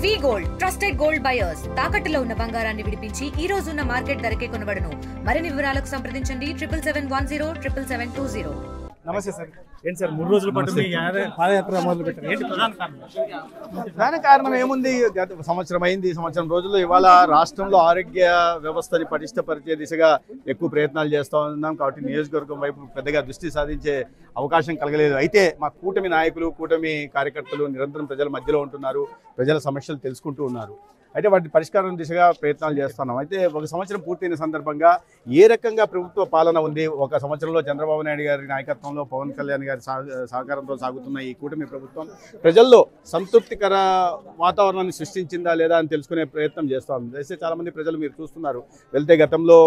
వి gold trusted gold buyers తాకట్టులో ఉన్న బంగారాన్ని విడిపించి ఈ రోజు ఉన్న మార్కెట్ ధరకే కొనబడును. మరిన్ని వివరాలకు సంప్రదించండి 77107720. నమస్తే సార్. ఏంటి సార్ 3 రోజుల పాటు మీ పాదయాత్ర మొదలు పెట్టారు, ఏంటి ప్రధాన కారణం? ప్రధాన కారణం ఏముంది, గత సంవత్సరం అయింది. సంవత్సరం రోజుల్లో ఇవాళ రాష్ట్రంలో ఆరోగ్య వ్యవస్థని పటిష్టపరిచే దిశగా ఎక్కువ ప్రయత్నాలు చేస్తూ ఉన్నాం. కాబట్టి నియోజకవర్గం వైపు పెద్దగా దృష్టి సాధించే అవకాశం కలగలేదు. అయితే మా కూటమి నాయకులు, కూటమి కార్యకర్తలు నిరంతరం ప్రజల మధ్యలో ఉంటున్నారు, ప్రజల సమస్యలు తెలుసుకుంటూ ఉన్నారు. అయితే వాటి పరిష్కారం దిశగా ప్రయత్నాలు చేస్తున్నాం. అయితే ఒక సంవత్సరం పూర్తయిన సందర్భంగా ఏ రకంగా ప్రభుత్వ పాలన ఉంది, ఒక సంవత్సరంలో చంద్రబాబు నాయుడు గారి నాయకత్వంలో పవన్ కళ్యాణ్ గారి సహకారంతో సాగుతున్న ఈ కూటమి ప్రభుత్వం ప్రజల్లో సంతృప్తికర వాతావరణాన్ని సృష్టించిందా లేదా అని తెలుసుకునే ప్రయత్నం చేస్తాం. అయితే చాలామంది ప్రజలు మీరు చూస్తున్నారు, వెళ్తే గతంలో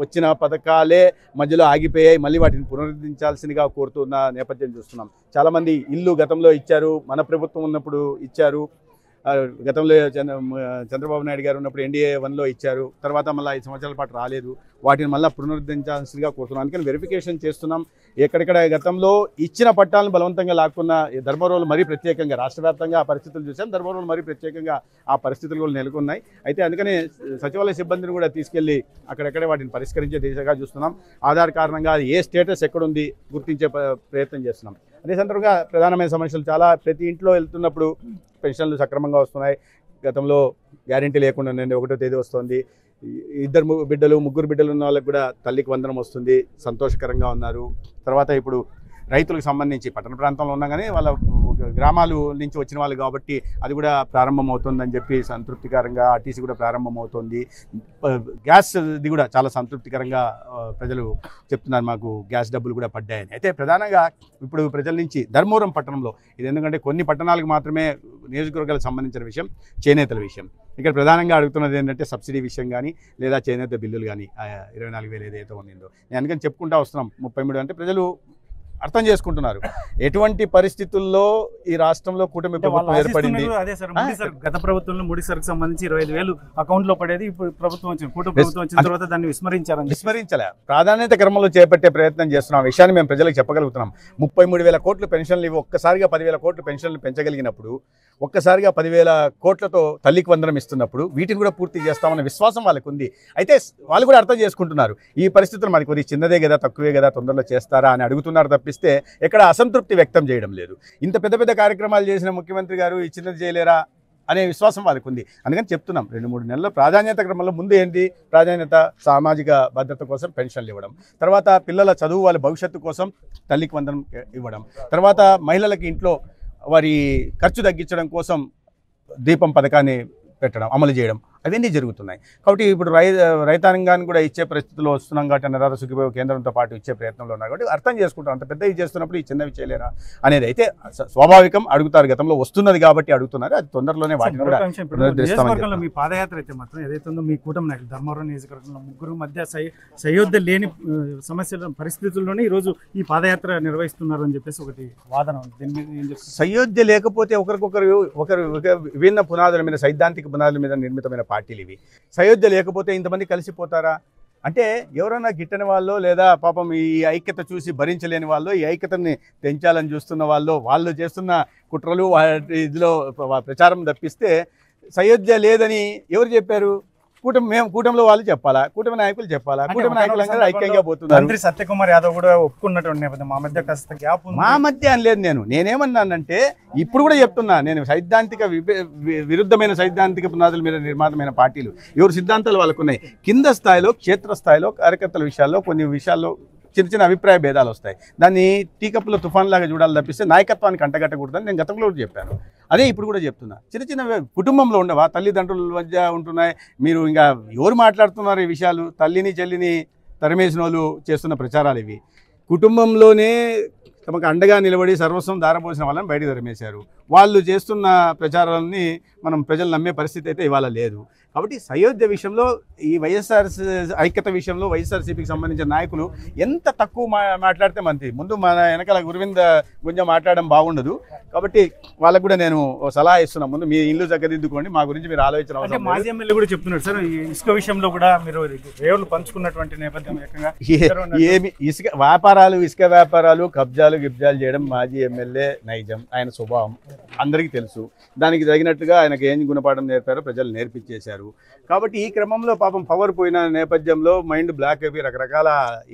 వచ్చిన పథకాలే మధ్యలో ఆగిపోయాయి, మళ్ళీ వాటిని పునరుద్ధరించాల్సిందిగా కోరుతున్న నేపథ్యం చూస్తున్నాం. చాలామంది ఇల్లు గతంలో ఇచ్చారు, మన ప్రభుత్వం ఉన్నప్పుడు ఇచ్చారు, గతంలో చంద్రబాబు నాయుడు గారు ఉన్నప్పుడు ఎన్డీఏ 1లో ఇచ్చారు, తర్వాత మళ్ళీ 5 సంవత్సరాల పాటు రాలేదు, వాటిని మళ్ళీ పునరుద్ధరించాల్సిందిగా కోరుతున్నాం. అందుకని వెరిఫికేషన్ చేస్తున్నాం. ఎక్కడెక్కడ గతంలో ఇచ్చిన పట్టాలను బలవంతంగా లాక్కున్న ధర్మవరంలో మరీ ప్రత్యేకంగా రాష్ట్ర వ్యాప్తంగా ఆ పరిస్థితులు చూసాం, ధర్మవరంలో మరీ ప్రత్యేకంగా ఆ పరిస్థితులు కూడా నెలకొన్నాయి. అయితే అందుకని సచివాలయ సిబ్బందిని కూడా తీసుకెళ్లి అక్కడెక్కడే వాటిని పరిష్కరించే దిశగా చూస్తున్నాం. ఆధార్ కారణంగా అది ఏ స్టేటస్ ఎక్కడుంది గుర్తించే ప్రయత్నం చేస్తున్నాం. అదే సందర్భంగా ప్రధానమైన సమస్యలు చాలా, ప్రతి ఇంట్లో వెళ్తున్నప్పుడు పెన్షన్లు సక్రమంగా వస్తున్నాయి. గతంలో గ్యారెంటీ లేకుండా 1వ తేదీ వస్తుంది. 2 బిడ్డలు 3 బిడ్డలు ఉన్న వాళ్ళకి కూడా తల్లికి వందనం వస్తుంది, సంతోషకరంగా ఉన్నారు. తర్వాత ఇప్పుడు రైతులకు సంబంధించి పట్టణ ప్రాంతంలో ఉన్నా కానీ వాళ్ళ గ్రామాలు నుంచి వచ్చిన వాళ్ళు కాబట్టి అది కూడా ప్రారంభం అవుతుందని చెప్పి సంతృప్తికరంగా ఆర్టీసీ కూడా ప్రారంభం అవుతుంది. గ్యాస్ ఇది కూడా చాలా సంతృప్తికరంగా ప్రజలు చెప్తున్నారు, మాకు గ్యాస్ డబ్బులు కూడా పడ్డాయని. అయితే ప్రధానంగా ఇప్పుడు ప్రజల నుంచి ధర్మవరం పట్టణంలో ఇది, ఎందుకంటే కొన్ని పట్టణాలకు మాత్రమే నియోజకవర్గాలకు సంబంధించిన విషయం చేనేతల విషయం. ఇక్కడ ప్రధానంగా అడుగుతున్నది ఏంటంటే సబ్సిడీ విషయం కానీ లేదా చేనేత బిల్లులు కానీ 24,000 ఏదైతే ఉండిందో. నేను అందుకని చెప్పుకుంటూ వస్తున్నాం. 33 అంటే ప్రజలు అర్థం చేసుకుంటున్నారు ఎటువంటి పరిస్థితుల్లో ఈ రాష్ట్రంలో కూటమి ప్రభుత్వం ఏర్పడింది. అదే సార్, గత ప్రభుత్వంలో ముడి సరుకు సంబంధించి 25,000 అకౌంట్ లో పడేది, ఇప్పుడు ప్రభుత్వం వచ్చింది, కూటమి ప్రభుత్వం వచ్చిన తర్వాత దాన్ని విస్మరించలే. ప్రాధాన్యత క్రమంలో చేపట్టే ప్రయత్నం చేస్తున్నాం. ఆ విషయాన్ని మేము ప్రజలకు చెప్పగలుగుతున్నాం. 33,000 కోట్ల పెన్షన్లు ఇవి ఒక్కసారిగా 10,000 కోట్ల పెన్షన్లు పెంచగలిగినప్పుడు, ఒక్కసారిగా 10,000 కోట్లతో తల్లికి వందనం ఇస్తున్నప్పుడు వీటిని కూడా పూర్తి చేస్తామన్న విశ్వాసం వాళ్ళకు ఉంది. అయితే వాళ్ళు కూడా అర్థం చేసుకుంటున్నారు ఈ పరిస్థితులు మనకి కొద్దిగా చిన్నదే కదా, తక్కువే కదా, తొందరలో చేస్తారా అని అడుగుతున్నారు తప్పిస్తే ఎక్కడ అసంతృప్తి వ్యక్తం చేయడం లేదు. ఇంత పెద్ద పెద్ద కార్యక్రమాలు చేసిన ముఖ్యమంత్రి గారు ఈ చిన్నది చేయలేరా అనే విశ్వాసం వాళ్ళకు ఉంది. అందుకని చెప్తున్నాం, 2-3 నెలల ప్రాధాన్యత క్రమంలో ముందు ఏంటి ప్రాధాన్యత, సామాజిక భద్రత కోసం పెన్షన్లు ఇవ్వడం, తర్వాత పిల్లల చదువు వాళ్ళ భవిష్యత్తు కోసం తల్లికి వందనం ఇవ్వడం, తర్వాత మహిళలకి ఇంట్లో వారి ఖర్చు తగ్గించడం కోసం దీపం పథకాన్ని పెట్టడం, అమలు చేయడం, అవన్నీ జరుగుతున్నాయి. కాబట్టి ఇప్పుడు రైతాంగాన్ని కూడా ఇచ్చే పరిస్థితుల్లో వస్తున్నాం కాబట్టి అన్నదాత సుఖీభావ కేంద్రంతో పాటు ఇచ్చే ప్రయత్నంలో ఉన్నారు కాబట్టి అర్థం చేసుకుంటాం. అంత పెద్దవి చేస్తున్నప్పుడు ఈ చిన్నవి చేయలేరా అనేది అయితే స్వాభావికం. అడుగుతారు, గతంలో వస్తున్నది కాబట్టి అడుగుతున్నారు. అది తొందరలోనే వాటిని కూడా నియోజకవర్గంలో మీ పాదయాత్ర అయితే మాత్రం ఏదైతే ఉందో మీ కూటమి నాయకులు ధర్మవరం నియోజకవర్గంలో 3 మధ్య సయోధ్య లేని సమస్యల పరిస్థితుల్లోనే ఈరోజు ఈ పాదయాత్ర నిర్వహిస్తున్నారు అని చెప్పేసి ఒకటి వాదన ఉంది. దీని మీద ఏం చెప్తారు? సయోధ్య లేకపోతే ఒకరు విభిన్న పునాదుల మీద, సైద్ధాంతిక పునాదుల మీద నిర్మితమైన పార్టీలు ఇవి. సయోధ్య లేకపోతే ఇంతమంది కలిసిపోతారా? అంటే ఎవరైనా గిట్టని వాళ్ళు లేదా పాపం ఈ ఐక్యత చూసి భరించలేని వాళ్ళు, ఈ ఐక్యతని పెంచాలని చూస్తున్న వాళ్ళు చేస్తున్న కుట్రలు ఇదిలో ప్రచారం తప్పిస్తే సయోధ్య లేదని ఎవరు చెప్పారు? కూటమిలో వాళ్ళు చెప్పాలా, కూటమి నాయకులు చెప్పాలా? కూటమి నాయకులు ఐక్యంగా పోతున్నారు. మంత్రి సత్యకుమార్ యాదవ్ కూడా ఒప్పుకున్నటువంటి నేపథ్యం మా మధ్య కాస్త గ్యాప్ ఉంది. మా మధ్య అనలేదు. నేనేమన్నానంటే ఇప్పుడు కూడా చెప్తున్నా, నేను సైద్ధాంతిక విరుద్ధమైన సైద్ధాంతిక పునాదుల మీద నిర్మాణమైన పార్టీలు ఎవరు సిద్ధాంతాలు వాళ్ళకున్నాయి. కింద స్థాయిలో, క్షేత్రస్థాయిలో కార్యకర్తల విషయాల్లో కొన్ని విషయాల్లో చిన్న అభిప్రాయ భేదాలు వస్తాయి. దాన్ని టీకప్పులో తుఫాన్ లాగా చూడాలి తప్పిస్తే నాయకత్వానికి అంటగట్టకూడదని నేను గతంలో కూడా చెప్పాను. అదే ఇప్పుడు కూడా చెప్తున్నా. చిన్న కుటుంబంలో ఉండవా, తల్లిదండ్రుల మధ్య ఉంటున్నాయి. మీరు ఇంకా ఎవరు మాట్లాడుతున్నారు ఈ విషయాలు? తల్లిని చెల్లిని తరిమేసిన వాళ్ళు చేస్తున్న ప్రచారాలు ఇవి. కుటుంబంలోనే తమకు అండగా నిలబడి సర్వస్వం దారపోసిన వాళ్ళని బయటకు తరిమేశారు. వాళ్ళు చేస్తున్న ప్రచారాలని మనం ప్రజలు నమ్మే పరిస్థితి అయితే ఇవాళ లేదు. కాబట్టి సయోధ్య విషయంలో ఈ వైఎస్ఆర్ ఐక్యత విషయంలో వైఎస్ఆర్సీపీకి సంబంధించిన నాయకులు ఎంత తక్కువ మాట్లాడితే మంది. ముందు మన వెనకాల గురువింద గుంజ మాట్లాడడం బాగుండదు. కాబట్టి వాళ్ళకు కూడా నేను సలహా ఇస్తున్నాను, ముందు మీ ఇల్లు చక్కదిద్దుకోండి, మా గురించి మీరు ఆలోచన అవసరం. మాజీ ఎమ్మెల్యే కూడా చెప్తున్నారు సార్, ఇసుక విషయంలో కూడా మీరు రేవులు పంచుకున్నటువంటి నేపథ్యం ఏమి ఇసుక వ్యాపారాలు, ఇసుక వ్యాపారాలు, కబ్జాలు కబ్జాలు గిబ్జాలు చేయడం మాజీ ఎమ్మెల్యే నైజం, ఆయన స్వభావం అందరికీ తెలుసు. దానికి తగినట్టుగా ఆయనకు ఏం గుణపాఠం నేర్పారో ప్రజలు నేర్పించేశారు. కాబట్టి ఈ క్రమంలో పాపం పవర్ పోయిన నేపథ్యంలో మైండ్ బ్లాక్ అయిపోయి రకరకాల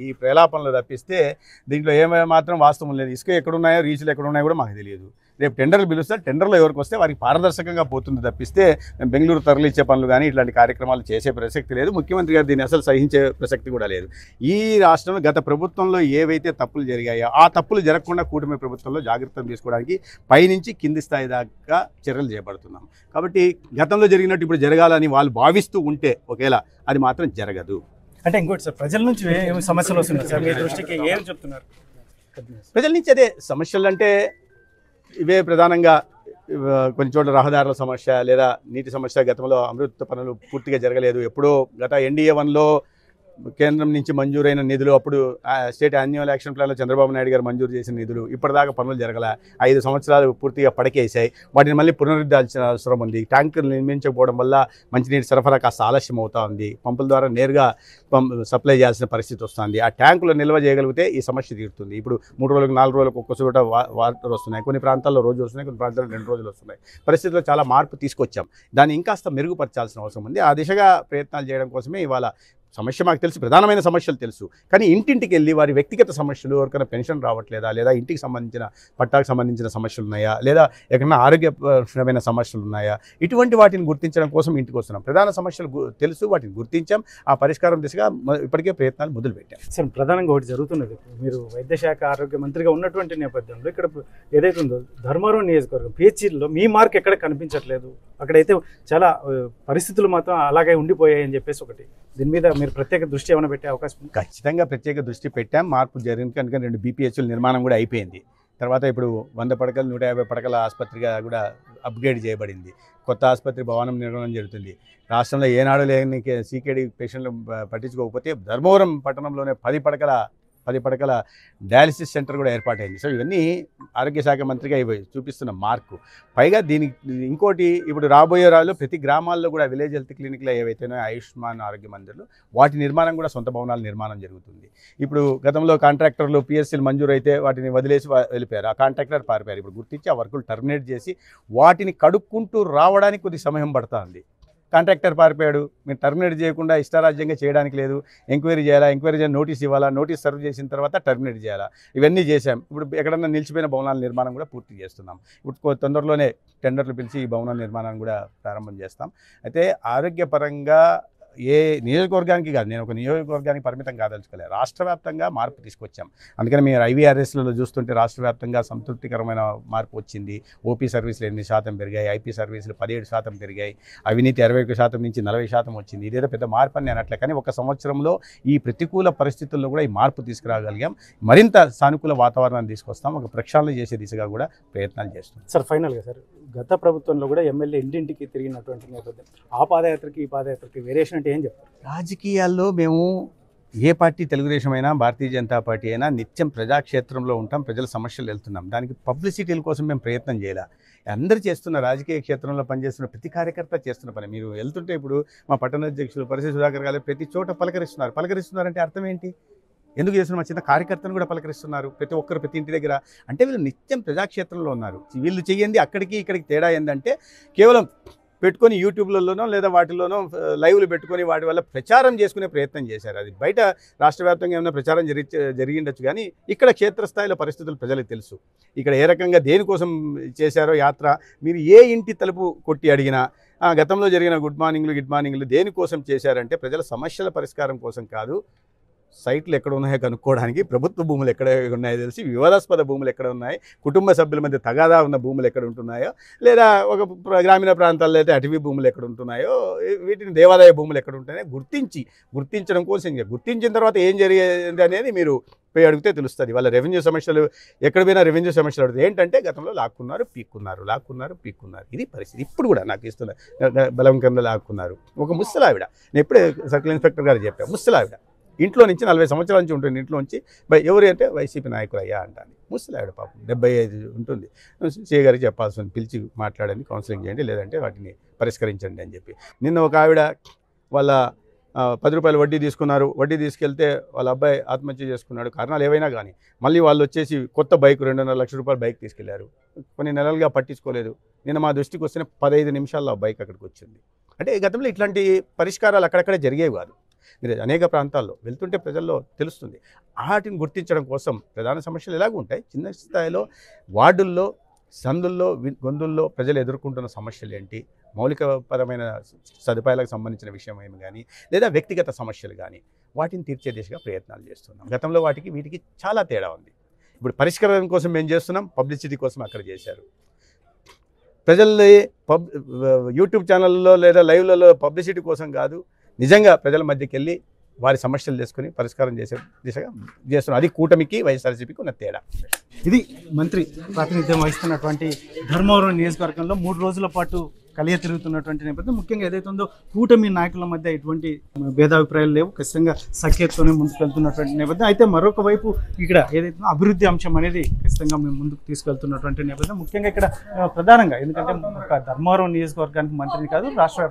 ఈ ప్రలాపనలు తప్పిస్తే దీంట్లో ఏమాత్రం వాస్తవం లేదు. ఇసుక ఎక్కడున్నాయో రీచ్లు ఎక్కడున్నాయో కూడా మాకు తెలియదు. రేపు టెండర్లు పిలుస్తారు, టెండర్లో ఎవరికి వస్తే వారికి పారదర్శకంగా పోతుంది తప్పిస్తే బెంగళూరు తరలిచ్చే పనులు కానీ ఇట్లాంటి కార్యక్రమాలు చేసే ప్రసక్తి లేదు. ముఖ్యమంత్రి గారు దీన్ని అసలు సహించే ప్రసక్తి కూడా లేదు. ఈ రాష్ట్రంలో గత ప్రభుత్వంలో ఏవైతే తప్పులు జరిగాయో ఆ తప్పులు జరగకుండా కూటమి ప్రభుత్వంలో జాగ్రత్తలు తీసుకోవడానికి పైనుంచి కింది స్థాయి దాకా చర్యలు చేపడుతున్నాం. కాబట్టి గతంలో జరిగినట్టు ఇప్పుడు జరగాలని వాళ్ళు భావిస్తూ ఉంటే ఒకవేళ అది మాత్రం జరగదు. అంటే ఇంకోటి సార్, ప్రజల నుంచి ఏమి సమస్యలు వస్తున్నాయి సార్ మీ దృష్టికి, ఏం చెప్తున్నారు? ప్రజల నుంచి అదే సమస్యలు అంటే ఇవే ప్రధానంగా. కొన్ని చోట్ల రహదారుల సమస్య లేదా నీటి సమస్య. గతంలో అమృత పనులు పూర్తిగా జరగలేదు. ఎప్పుడో గత ఎన్డీఏ 1లో కేంద్రం నుంచి మంజూరైన నిధులు, అప్పుడు స్టేట్ యాన్యువల్ యాక్షన్ ప్లాన్లో చంద్రబాబు నాయుడు గారు మంజూరు చేసిన నిధులు ఇప్పటిదాకా పనులు జరగల. 5 సంవత్సరాలు పూర్తిగా పడకేసాయి. వాటిని మళ్ళీ పునరుద్ధరించాల్సిన అవసరం ఉంది. ట్యాంకులు నిర్మించకపోవడం వల్ల మంచినీటి సరఫరా కాస్త ఆలస్యం అవుతూ ఉంది. పంపుల ద్వారా నేరుగా సప్లై చేయాల్సిన పరిస్థితి వస్తుంది. ఆ ట్యాంకులు నిల్వ చేయగలిగితే ఈ సమస్య తీరుతుంది. ఇప్పుడు 3 రోజులకు 4 రోజులకు ఒక్క చోట వాటర్ వస్తున్నాయి. కొన్ని ప్రాంతాల్లో రోజు వస్తున్నాయి, కొన్ని ప్రాంతాల్లో 2 రోజులు వస్తున్నాయి. పరిస్థితుల్లో చాలా మార్పు తీసుకొచ్చాం. దాన్ని ఇంకాస్త మెరుగుపరచాల్సిన అవసరం ఉంది. ఆ దిశగా ప్రయత్నాలు చేయడం కోసమే ఇవాళ సమస్య మాకు తెలుసు, ప్రధానమైన సమస్యలు తెలుసు. కానీ ఇంటింటికి వెళ్ళి వారి వ్యక్తిగత సమస్యలు, ఎవరికైనా పెన్షన్ రావట్లేదా, లేదా ఇంటికి సంబంధించిన పట్టాకు సంబంధించిన సమస్యలు ఉన్నాయా, లేదా ఎక్కడైనా ఆరోగ్యపరమైన సమస్యలు ఉన్నాయా, ఇటువంటి వాటిని గుర్తించడం కోసం ఇంటికి వస్తున్నాం. ప్రధాన సమస్యలు తెలుసు, వాటిని గుర్తించాం. ఆ పరిష్కారం దిశగా ఇప్పటికే ప్రయత్నాలు మొదలుపెట్టాం. సార్, ప్రధానంగా ఒకటి జరుగుతున్నది. మీరు వైద్య శాఖ ఆరోగ్య మంత్రిగా ఉన్నటువంటి నేపథ్యంలో ఇక్కడ ఏదైతే ఉందో ధర్మవరం నియోజకవర్గం పిహెచ్సిలో మీ మార్క్ ఎక్కడ కనిపించట్లేదు. అక్కడైతే చాలా పరిస్థితులు మాత్రం అలాగే ఉండిపోయాయి అని చెప్పేసి ఒకటి. దీని మీద మీరు ప్రత్యేక దృష్టి ఏమైనా పెట్టే అవకాశం ఉంది? ఖచ్చితంగా ప్రత్యేక దృష్టి పెట్టాం. మార్పు జరిగింది కనుక 2 BPHల నిర్మాణం కూడా అయిపోయింది. తర్వాత ఇప్పుడు 100 పడకలు 150 పడకల ఆసుపత్రిగా కూడా అప్గ్రేడ్ చేయబడింది. కొత్త ఆసుపత్రి భవనం నిర్మాణం జరుగుతుంది. రాష్ట్రంలో ఏనాడు లేని CKD పేషెంట్లు పట్టించుకోకపోతే ధర్మవరం పట్టణంలోనే 10 పడకల డయాలసిస్ సెంటర్ కూడా ఏర్పాటైంది. సో ఇవన్నీ ఆరోగ్య శాఖ మంత్రిగా ఇవి చూపిస్తున్న మార్కు. పైగా దీనికి ఇంకోటి, ఇప్పుడు రాబోయే రోజుల్లో ప్రతి గ్రామాల్లో కూడా విలేజ్ హెల్త్ క్లినిక్లు ఏవైతేనో ఆయుష్మాన్ ఆరోగ్య మందిర్లు, వాటి నిర్మాణం కూడా సొంత భవనాల నిర్మాణం జరుగుతుంది. ఇప్పుడు గతంలో కాంట్రాక్టర్లు PSCలు మంజూరు అయితే వాటిని వదిలేసి వెళ్ళిపోయారు. ఆ కాంట్రాక్టర్ పారిపోయారు. ఇప్పుడు గుర్తించి ఆ వర్కులు టర్మినేట్ చేసి వాటిని కడుక్కుంటూ రావడానికి కొద్ది సమయం పడుతుంది. కాంట్రాక్టర్ పారిపోయాడు, మీరు టర్మినేట్ చేయకుండా ఇష్టారాజ్యంగా చేయడానికి లేదు. ఎంక్వైరీ చేయాలా, ఎంక్వైరీ చేయాలి, నోటీస్ ఇవ్వాలా, నోటీస్ సర్వ్ చేసిన తర్వాత టర్మినేట్ చేయాలా, ఇవన్నీ చేశాం. ఇప్పుడు ఎక్కడన్నా నిలిచిపోయిన భవనాల నిర్మాణం కూడా పూర్తి చేస్తున్నాం. ఇప్పుడు తొందరలోనే టెండర్లు పిలిచి ఈ భవనాల నిర్మాణాన్ని కూడా ప్రారంభం చేస్తాం. అయితే ఆరోగ్యపరంగా ఏ నియోజకవర్గానికి కాదు, నేను ఒక నియోజకవర్గానికి పరిమితం కాదలుచుకోలేదు, రాష్ట్ర వ్యాప్తంగా మార్పు తీసుకొచ్చాం. అందుకని మీరు IVRSలలో చూస్తుంటే రాష్ట్ర వ్యాప్తంగా సంతృప్తికరమైన మార్పు వచ్చింది. OP సర్వీసులు 8% పెరిగాయి, IP సర్వీసులు 17% పెరిగాయి, అవినీతి 61% నుంచి 40% వచ్చింది. ఇదేదో పెద్ద మార్పు అని నేను అట్లే, కానీ ఒక సంవత్సరంలో ఈ ప్రతికూల పరిస్థితుల్లో కూడా ఈ మార్పు తీసుకురాగలిగాం. మరింత సానుకూల వాతావరణాన్ని తీసుకొస్తాం. ఒక ప్రక్షాళన చేసే దిశగా కూడా ప్రయత్నాలు చేస్తాం. సార్, ఫైనల్గా సార్, గత ప్రభుత్వంలో కూడా ఎమ్మెల్యే ఇంటింటికి తిరిగినటువంటి నేపథ్యం, ఆ పాదయాత్రకి ఈ పాదయాత్రకి వేరియేషన్ అంటే ఏం చెప్తారు? రాజకీయాల్లో మేము ఏ పార్టీ, తెలుగుదేశం అయినా భారతీయ జనతా పార్టీ అయినా, నిత్యం ప్రజాక్షేత్రంలో ఉంటాం, ప్రజల సమస్యలు వెళ్తున్నాం. దానికి పబ్లిసిటీల కోసం మేము ప్రయత్నం చేయాలి. అందరూ చేస్తున్న రాజకీయ క్షేత్రంలో పనిచేస్తున్న ప్రతి కార్యకర్త చేస్తున్న పని. మీరు వెళ్తుంటే ఇప్పుడు మా పట్టణ అధ్యక్షులు పరిస్థితి సుధాకర్ గారు ప్రతి చోట పలకరిస్తున్నారంటే అర్థం ఏంటి? ఎందుకు చేస్తున్న చిన్న కార్యకర్తను కూడా పలకరిస్తున్నారు ప్రతి ఒక్కరు, ప్రతి ఇంటి దగ్గర. అంటే వీళ్ళు నిత్యం ప్రజాక్షేత్రంలో ఉన్నారు. వీళ్ళు చేయండి అక్కడికి ఇక్కడికి తేడా ఏంటంటే కేవలం పెట్టుకొని యూట్యూబ్లలోనో లేదా వాటిలోనో లైవ్లు పెట్టుకొని వాటి వల్ల ప్రచారం చేసుకునే ప్రయత్నం చేశారు. అది బయట రాష్ట్ర వ్యాప్తంగా ఏమైనా ప్రచారం జరిగిండొచ్చు, కానీ ఇక్కడ క్షేత్రస్థాయిలో పరిస్థితులు ప్రజలకు తెలుసు. ఇక్కడ ఏ రకంగా దేనికోసం చేశారో యాత్ర, మీరు ఏ ఇంటి తలుపు కొట్టి అడిగినా గతంలో జరిగిన గుడ్ మార్నింగ్లు దేనికోసం చేశారంటే ప్రజల సమస్యల పరిష్కారం కోసం కాదు, సైట్లు ఎక్కడ ఉన్నాయో కనుక్కోవడానికి, ప్రభుత్వ భూములు ఎక్కడ ఉన్నాయో తెలిసి, వివాదాస్పద భూములు ఎక్కడ ఉన్నాయి, కుటుంబ సభ్యుల మధ్య తగాదా ఉన్న భూములు ఎక్కడ ఉంటున్నాయో, లేదా ఒక గ్రామీణ ప్రాంతాల్లో అయితే అటవీ భూములు ఎక్కడ ఉంటున్నాయో, వీటిని దేవాదాయ భూములు ఎక్కడ ఉంటున్నాయో గుర్తించడం కోసం. గుర్తించిన తర్వాత ఏం జరిగేది అనేది మీరు పోయి అడిగితే తెలుస్తుంది. వాళ్ళ రెవెన్యూ సమస్యలు ఎక్కడ పోయినా రెవెన్యూ సమస్యలు అడుగుతాయి. ఏంటంటే గతంలో లాక్కున్నారు, పీక్కున్నారు. ఇది పరిస్థితి. ఇప్పుడు కూడా నాకు ఇస్తున్న బలవంతంగా లాక్కున్నారు. ఒక ముసలావిడ, నేను ఎప్పుడే సర్కిల్ ఇన్స్పెక్టర్ గారు చెప్పాను, ముసలావిడ ఇంట్లో నుంచి 40 సంవత్సరాల నుంచి ఉంటుంది. ఇంట్లో నుంచి ఎవరు అంటే వైసీపీ నాయకులు అయ్యా అంటాను. ముసలావిడ పాపం 75 ఉంటుంది. సిఐ గారికి చెప్పాల్సి ఉంది, పిలిచి మాట్లాడండి, కౌన్సిలింగ్ చేయండి, లేదంటే వాటిని పరిష్కరించండి అని చెప్పి. నిన్న ఒక ఆవిడ వాళ్ళ రూపాయలు వడ్డీ తీసుకున్నారు, వడ్డీ తీసుకెళ్తే వాళ్ళ అబ్బాయి ఆత్మహత్య చేసుకున్నాడు, కారణాలు ఏవైనా కానీ మళ్ళీ వాళ్ళు వచ్చేసి కొత్త బైక్ 2.5 లక్షల రూపాయల బైక్ తీసుకెళ్లారు, కొన్ని నెలలుగా పట్టించుకోలేదు. నిన్న మా దృష్టికి వస్తే 15 నిమిషాల్లో ఆ బైక్ అక్కడికి వచ్చింది. అంటే గతంలో ఇట్లాంటి పరిష్కారాలు అక్కడక్కడే జరిగేవి కాదు. మీరు అనేక ప్రాంతాల్లో వెళ్తుంటే ప్రజల్లో తెలుస్తుంది. వాటిని గుర్తించడం కోసం ప్రధాన సమస్యలు ఎలాగ ఉంటాయి, చిన్న స్థాయిలో వార్డుల్లో, సందుల్లో, గొంతుల్లో ప్రజలు ఎదుర్కొంటున్న సమస్యలు ఏంటి, మౌలికపరమైన సదుపాయాలకు సంబంధించిన విషయం ఏమి కానీ, లేదా వ్యక్తిగత సమస్యలు కానీ, వాటిని తీర్చే దిశగా ప్రయత్నాలు చేస్తున్నాం. గతంలో వీటికి చాలా తేడా ఉంది. ఇప్పుడు పరిష్కారం కోసం మేము చేస్తున్నాం, పబ్లిసిటీ కోసం అక్కడ చేశారు. ప్రజల్ని యూట్యూబ్ ఛానల్లో లేదా లైవ్లలో పబ్లిసిటీ కోసం కాదు, నిజంగా ప్రజల మధ్యకి వెళ్ళి వారి సమస్యలు చేసుకుని పరిష్కారం చేసే దిశగా చేస్తున్నాం. అది కూటమికి వైఎస్ఆర్సీపీకి ఉన్న తేడా. ఇది మంత్రి ప్రాతినిధ్యం వహిస్తున్నటువంటి ధర్మవరం నియోజకవర్గంలో 3 రోజుల పాటు కలియ తిరుగుతున్నటువంటి నేపథ్యం. ముఖ్యంగా ఏదైతే ఉందో కూటమి నాయకుల మధ్య ఎటువంటి భేదాభిప్రాయాలు లేవు, ఖచ్చితంగా సఖ్యతతోనే ముందుకు వెళ్తున్నటువంటి నేపథ్యం. అయితే మరొక వైపు ఇక్కడ ఏదైతే అభివృద్ధి అంశం అనేది ఖచ్చితంగా మేము ముందుకు తీసుకెళ్తున్నటువంటి నేపథ్యం. ముఖ్యంగా ఇక్కడ ప్రధానంగా ఎందుకంటే ఒక ధర్మవరం నియోజకవర్గానికి మంత్రిని కాదు, రాష్ట్ర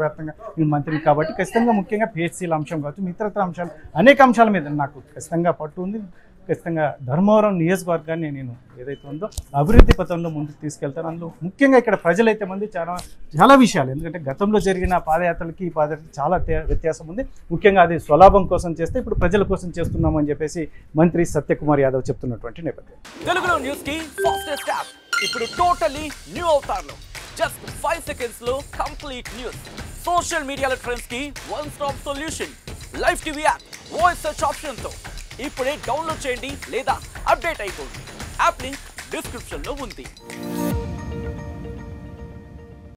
వ్యాప్తంగా నేను మంత్రిని కాబట్టి ఖచ్చితంగా ముఖ్యంగా పిహెచ్సీల అంశం కావచ్చు, ఇతరత్ర అంశాలు అనేక అంశాల మీద నాకు ఖచ్చితంగా పట్టు ఉంది. ఖచ్చితంగా ధర్మవరం నియోజకవర్గాన్ని నేను ఏదైతే ఉందో అభివృద్ధి పథంలో ముందుకు తీసుకెళ్తాను. అందులో ముఖ్యంగా ఇక్కడ ప్రజలైతే మంది చాలా విషయాలు, ఎందుకంటే గతంలో జరిగిన పాదయాత్రలకి ఈ పాదయాత్రకి చాలా వ్యత్యాసం ఉంది. ముఖ్యంగా అది స్వలాభం కోసం చేస్తే ఇప్పుడు ప్రజల కోసం చేస్తున్నామని చెప్పేసి మంత్రి సత్యకుమార్ యాదవ్ చెప్తున్నటువంటి నేపథ్యం. తెలుగులో న్యూస్ కి ఫాస్టెస్ట్ యాప్ ఇప్పుడు టోటల్లీ న్యూ అవతార్లో జస్ట్ 5 సెకండ్స్ లో కంప్లీట్ న్యూస్, సోషల్ మీడియాలో ట్రెండ్స్ కి one stop solution, live TV app, voice search option తో ఇప్పుడే డౌన్లోడ్ చేయండి లేదా అప్డేట్ అయిపోండి. యాప్ లింక్ డిస్క్రిప్షన్ లో ఉంది.